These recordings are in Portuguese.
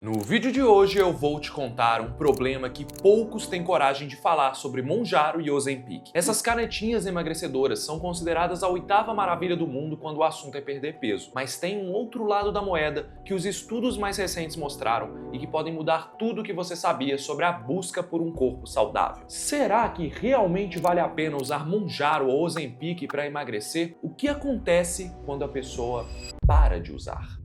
No vídeo de hoje eu vou te contar um problema que poucos têm coragem de falar sobre Mounjaro e Ozempic. Essas canetinhas emagrecedoras são consideradas a oitava maravilha do mundo quando o assunto é perder peso, mas tem um outro lado da moeda que os estudos mais recentes mostraram e que podem mudar tudo o que você sabia sobre a busca por um corpo saudável. Será que realmente vale a pena usar Mounjaro ou Ozempic para emagrecer? O que acontece quando a pessoa para de usar?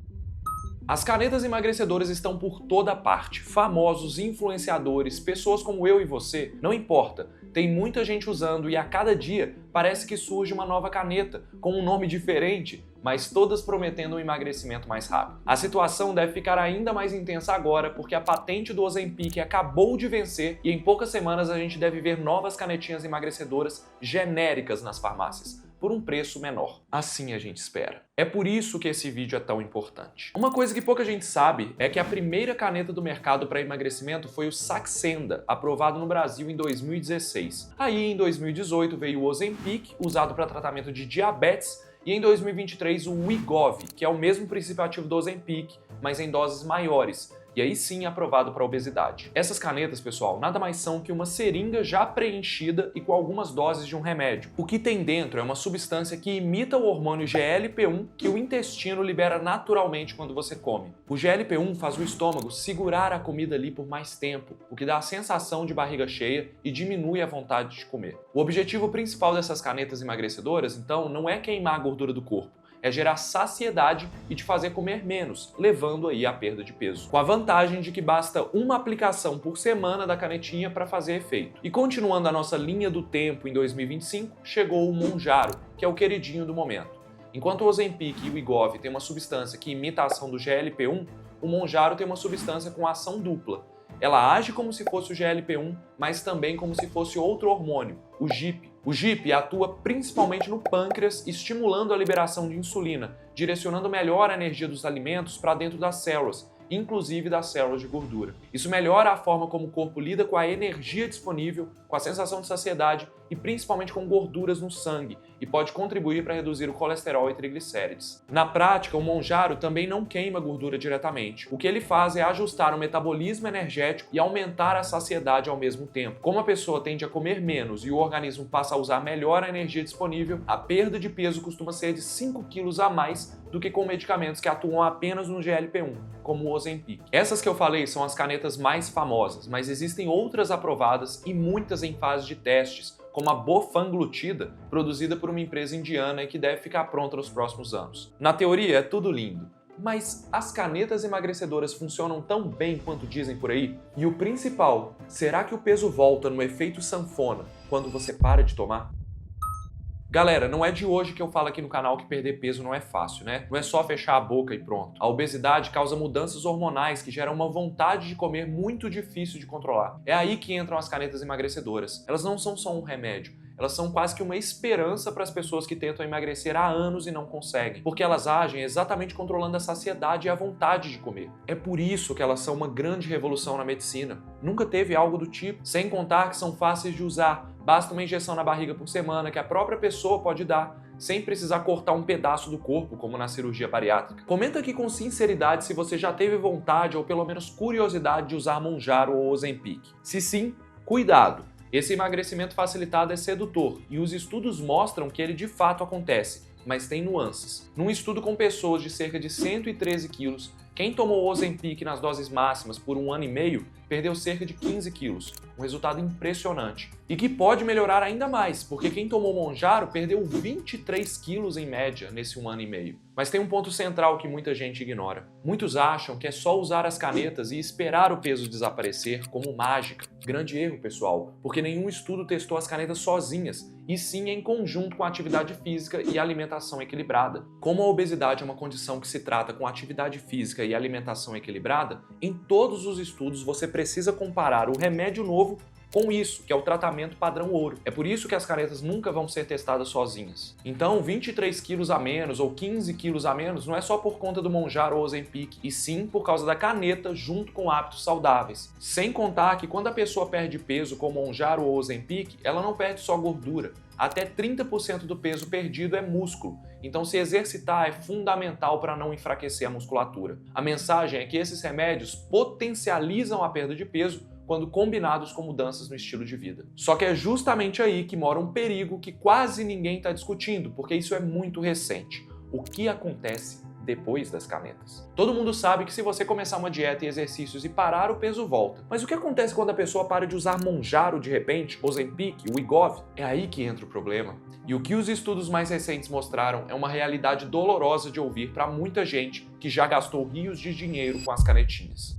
As canetas emagrecedoras estão por toda parte. Famosos, influenciadores, pessoas como eu e você, não importa. Tem muita gente usando e a cada dia parece que surge uma nova caneta, com um nome diferente, mas todas prometendo um emagrecimento mais rápido. A situação deve ficar ainda mais intensa agora porque a patente do Ozempic acabou de vencer e em poucas semanas a gente deve ver novas canetinhas emagrecedoras genéricas nas farmácias, por um preço menor. Assim a gente espera. É por isso que esse vídeo é tão importante. Uma coisa que pouca gente sabe é que a primeira caneta do mercado para emagrecimento foi o Saxenda, aprovado no Brasil em 2016. Aí, em 2018, veio o Ozempic, usado para tratamento de diabetes, e em 2023 o Wegovy, que é o mesmo princípio ativo do Ozempic, mas em doses maiores, e aí sim aprovado para obesidade. Essas canetas, pessoal, nada mais são que uma seringa já preenchida e com algumas doses de um remédio. O que tem dentro é uma substância que imita o hormônio GLP-1 que o intestino libera naturalmente quando você come. O GLP-1 faz o estômago segurar a comida ali por mais tempo, o que dá a sensação de barriga cheia e diminui a vontade de comer. O objetivo principal dessas canetas emagrecedoras, então, não é queimar a gordura do corpo, é gerar saciedade e te fazer comer menos, levando aí à perda de peso. Com a vantagem de que basta uma aplicação por semana da canetinha para fazer efeito. E continuando a nossa linha do tempo em 2025, chegou o Mounjaro, que é o queridinho do momento. Enquanto o Ozempic e o Wegovy têm uma substância que imita a ação do GLP-1, o Mounjaro tem uma substância com ação dupla. Ela age como se fosse o GLP-1, mas também como se fosse outro hormônio, o GIP. O GIP atua principalmente no pâncreas, estimulando a liberação de insulina, direcionando melhor a energia dos alimentos para dentro das células, inclusive das células de gordura. Isso melhora a forma como o corpo lida com a energia disponível, com a sensação de saciedade e principalmente com gorduras no sangue, e pode contribuir para reduzir o colesterol e triglicérides. Na prática, o Mounjaro também não queima gordura diretamente. O que ele faz é ajustar o metabolismo energético e aumentar a saciedade ao mesmo tempo. Como a pessoa tende a comer menos e o organismo passa a usar melhor a energia disponível, a perda de peso costuma ser de 5 quilos a mais do que com medicamentos que atuam apenas no GLP-1, como o Ozempic. Essas que eu falei são as canetas mais famosas, mas existem outras aprovadas e muitas em fase de testes, como a Bofanglutida, produzida por uma empresa indiana e que deve ficar pronta nos próximos anos. Na teoria é tudo lindo, mas as canetas emagrecedoras funcionam tão bem quanto dizem por aí? E o principal, será que o peso volta no efeito sanfona quando você para de tomar? Galera, não é de hoje que eu falo aqui no canal que perder peso não é fácil, né? Não é só fechar a boca e pronto. A obesidade causa mudanças hormonais que geram uma vontade de comer muito difícil de controlar. É aí que entram as canetas emagrecedoras. Elas não são só um remédio. Elas são quase que uma esperança para as pessoas que tentam emagrecer há anos e não conseguem, porque elas agem exatamente controlando a saciedade e a vontade de comer. É por isso que elas são uma grande revolução na medicina. Nunca teve algo do tipo, sem contar que são fáceis de usar. Basta uma injeção na barriga por semana que a própria pessoa pode dar, sem precisar cortar um pedaço do corpo, como na cirurgia bariátrica. Comenta aqui com sinceridade se você já teve vontade ou pelo menos curiosidade de usar Mounjaro ou Ozempic. Se sim, cuidado! Esse emagrecimento facilitado é sedutor e os estudos mostram que ele de fato acontece, mas tem nuances. Num estudo com pessoas de cerca de 113 quilos, quem tomou Ozempic nas doses máximas por 1 ano e meio perdeu cerca de 15 quilos, um resultado impressionante. E que pode melhorar ainda mais, porque quem tomou Mounjaro perdeu 23 quilos em média nesse 1 ano e meio. Mas tem um ponto central que muita gente ignora. Muitos acham que é só usar as canetas e esperar o peso desaparecer como mágica. Grande erro, pessoal, porque nenhum estudo testou as canetas sozinhas, e sim em conjunto com a atividade física e alimentação equilibrada. Como a obesidade é uma condição que se trata com atividade física e alimentação equilibrada, em todos os estudos você precisa comparar o remédio novo com isso, que é o tratamento padrão ouro. É por isso que as canetas nunca vão ser testadas sozinhas. Então, 23 quilos a menos ou 15 quilos a menos não é só por conta do Mounjaro ou Ozempic, e sim por causa da caneta junto com hábitos saudáveis. Sem contar que quando a pessoa perde peso com Mounjaro ou Ozempic, ela não perde só gordura, até 30% do peso perdido é músculo, então se exercitar é fundamental para não enfraquecer a musculatura. A mensagem é que esses remédios potencializam a perda de peso quando combinados com mudanças no estilo de vida. Só que é justamente aí que mora um perigo que quase ninguém está discutindo, porque isso é muito recente. O que acontece depois das canetas? Todo mundo sabe que se você começar uma dieta e exercícios e parar, o peso volta. Mas o que acontece quando a pessoa para de usar Mounjaro de repente, Ozempic, Wegovy? É aí que entra o problema. E o que os estudos mais recentes mostraram é uma realidade dolorosa de ouvir para muita gente que já gastou rios de dinheiro com as canetinhas.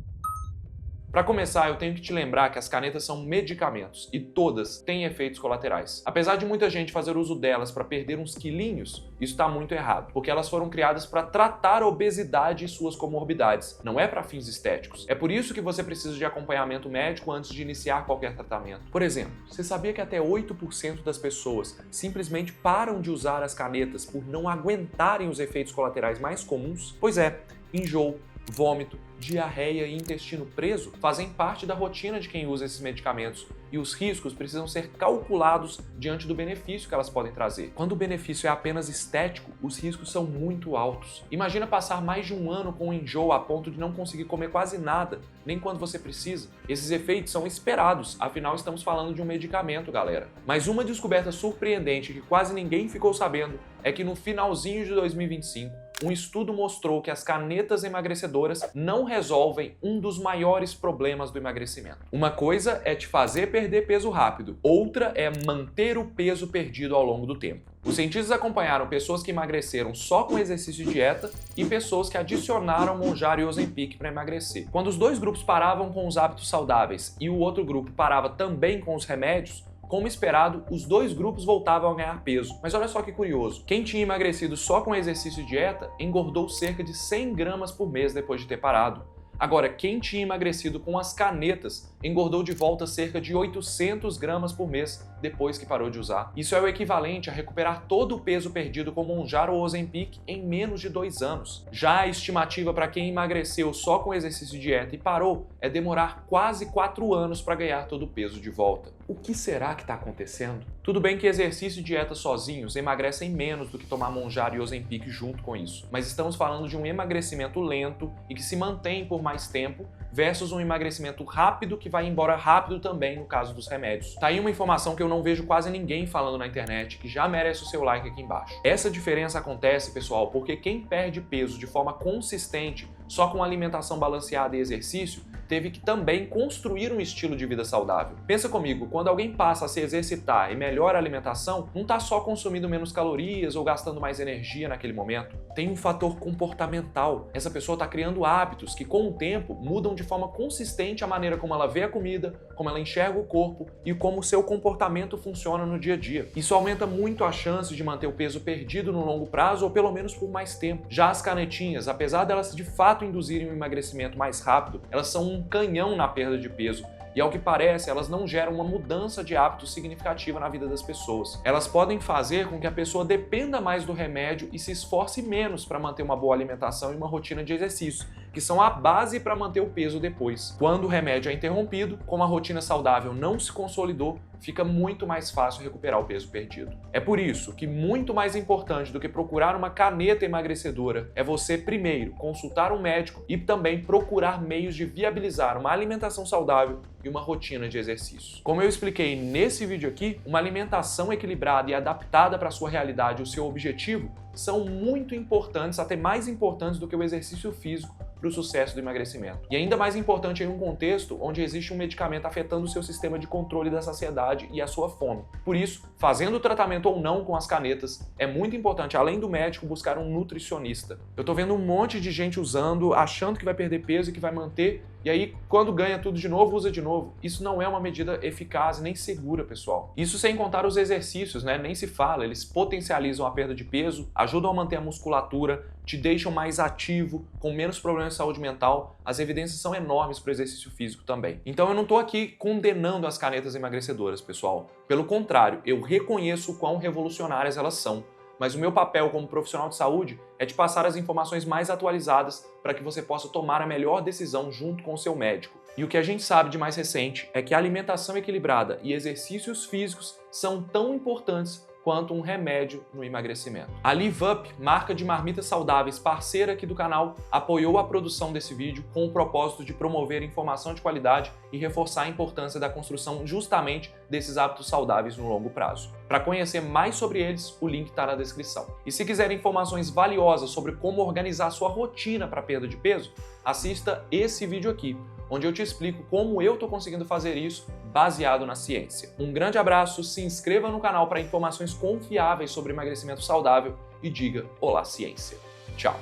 Para começar, eu tenho que te lembrar que as canetas são medicamentos e todas têm efeitos colaterais. Apesar de muita gente fazer uso delas para perder uns quilinhos, isso está muito errado, porque elas foram criadas para tratar a obesidade e suas comorbidades, não é para fins estéticos. É por isso que você precisa de acompanhamento médico antes de iniciar qualquer tratamento. Por exemplo, você sabia que até 8% das pessoas simplesmente param de usar as canetas por não aguentarem os efeitos colaterais mais comuns? Pois é, enjoo, vômito, diarreia e intestino preso fazem parte da rotina de quem usa esses medicamentos e os riscos precisam ser calculados diante do benefício que elas podem trazer. Quando o benefício é apenas estético, os riscos são muito altos. Imagina passar mais de um ano com enjoo a ponto de não conseguir comer quase nada, nem quando você precisa. Esses efeitos são esperados, afinal estamos falando de um medicamento, galera. Mas uma descoberta surpreendente que quase ninguém ficou sabendo é que no finalzinho de 2025, um estudo mostrou que as canetas emagrecedoras não resolvem um dos maiores problemas do emagrecimento. Uma coisa é te fazer perder peso rápido, outra é manter o peso perdido ao longo do tempo. Os cientistas acompanharam pessoas que emagreceram só com exercício e dieta e pessoas que adicionaram Mounjaro e Ozempic para emagrecer. Quando os dois grupos paravam com os hábitos saudáveis e o outro grupo parava também com os remédios, como esperado, os dois grupos voltavam a ganhar peso. Mas olha só que curioso, quem tinha emagrecido só com exercício e dieta engordou cerca de 100 gramas por mês depois de ter parado. Agora, quem tinha emagrecido com as canetas engordou de volta cerca de 800 gramas por mês depois que parou de usar. Isso é o equivalente a recuperar todo o peso perdido com Mounjaro ou Ozempic em menos de 2 anos. Já a estimativa para quem emagreceu só com exercício e dieta e parou é demorar quase 4 anos para ganhar todo o peso de volta. O que será que está acontecendo? Tudo bem que exercício e dieta sozinhos emagrecem menos do que tomar Mounjaro e Ozempic junto com isso, mas estamos falando de um emagrecimento lento e que se mantém por mais tempo versus um emagrecimento rápido que vai embora rápido também no caso dos remédios. Tá aí uma informação que eu não vejo quase ninguém falando na internet, que já merece o seu like aqui embaixo. Essa diferença acontece, pessoal, porque quem perde peso de forma consistente só com alimentação balanceada e exercício teve que também construir um estilo de vida saudável. Pensa comigo, quando alguém passa a se exercitar e melhora a alimentação, não está só consumindo menos calorias ou gastando mais energia naquele momento. Tem um fator comportamental. Essa pessoa está criando hábitos que, com o tempo, mudam de forma consistente a maneira como ela vê a comida, como ela enxerga o corpo e como o seu comportamento funciona no dia a dia. Isso aumenta muito a chance de manter o peso perdido no longo prazo ou pelo menos por mais tempo. Já as canetinhas, apesar delas de fato induzirem um emagrecimento mais rápido, elas são um canhão na perda de peso. E ao que parece, elas não geram uma mudança de hábito significativa na vida das pessoas. Elas podem fazer com que a pessoa dependa mais do remédio e se esforce menos para manter uma boa alimentação e uma rotina de exercício, que são a base para manter o peso depois. Quando o remédio é interrompido, como a rotina saudável não se consolidou, fica muito mais fácil recuperar o peso perdido. É por isso que muito mais importante do que procurar uma caneta emagrecedora é você, primeiro, consultar um médico e também procurar meios de viabilizar uma alimentação saudável e uma rotina de exercício. Como eu expliquei nesse vídeo aqui, uma alimentação equilibrada e adaptada para a sua realidade e o seu objetivo são muito importantes, até mais importantes do que o exercício físico para o sucesso do emagrecimento. E ainda mais importante em um contexto onde existe um medicamento afetando o seu sistema de controle da saciedade e a sua fome. Por isso, fazendo o tratamento ou não com as canetas, é muito importante, além do médico, buscar um nutricionista. Eu tô vendo um monte de gente usando, achando que vai perder peso e que vai manter, e aí, quando ganha tudo de novo, usa de novo. Isso não é uma medida eficaz nem segura, pessoal. Isso sem contar os exercícios, né? Nem se fala, eles potencializam a perda de peso, ajudam a manter a musculatura, te deixam mais ativo, com menos problemas de saúde mental. As evidências são enormes para o exercício físico também. Então eu não estou aqui condenando as canetas emagrecedoras, pessoal. Pelo contrário, eu reconheço o quão revolucionárias elas são. mas o meu papel como profissional de saúde é te passar as informações mais atualizadas para que você possa tomar a melhor decisão junto com o seu médico. E o que a gente sabe de mais recente é que a alimentação equilibrada e exercícios físicos são tão importantes quanto um remédio no emagrecimento. A Live Up, marca de marmitas saudáveis parceira aqui do canal, apoiou a produção desse vídeo com o propósito de promover informação de qualidade e reforçar a importância da construção justamente desses hábitos saudáveis no longo prazo. Para conhecer mais sobre eles, o link está na descrição. E se quiser informações valiosas sobre como organizar sua rotina para perda de peso, assista esse vídeo aqui, onde eu te explico como eu estou conseguindo fazer isso baseado na ciência. Um grande abraço, se inscreva no canal para informações confiáveis sobre emagrecimento saudável e diga olá ciência. Tchau!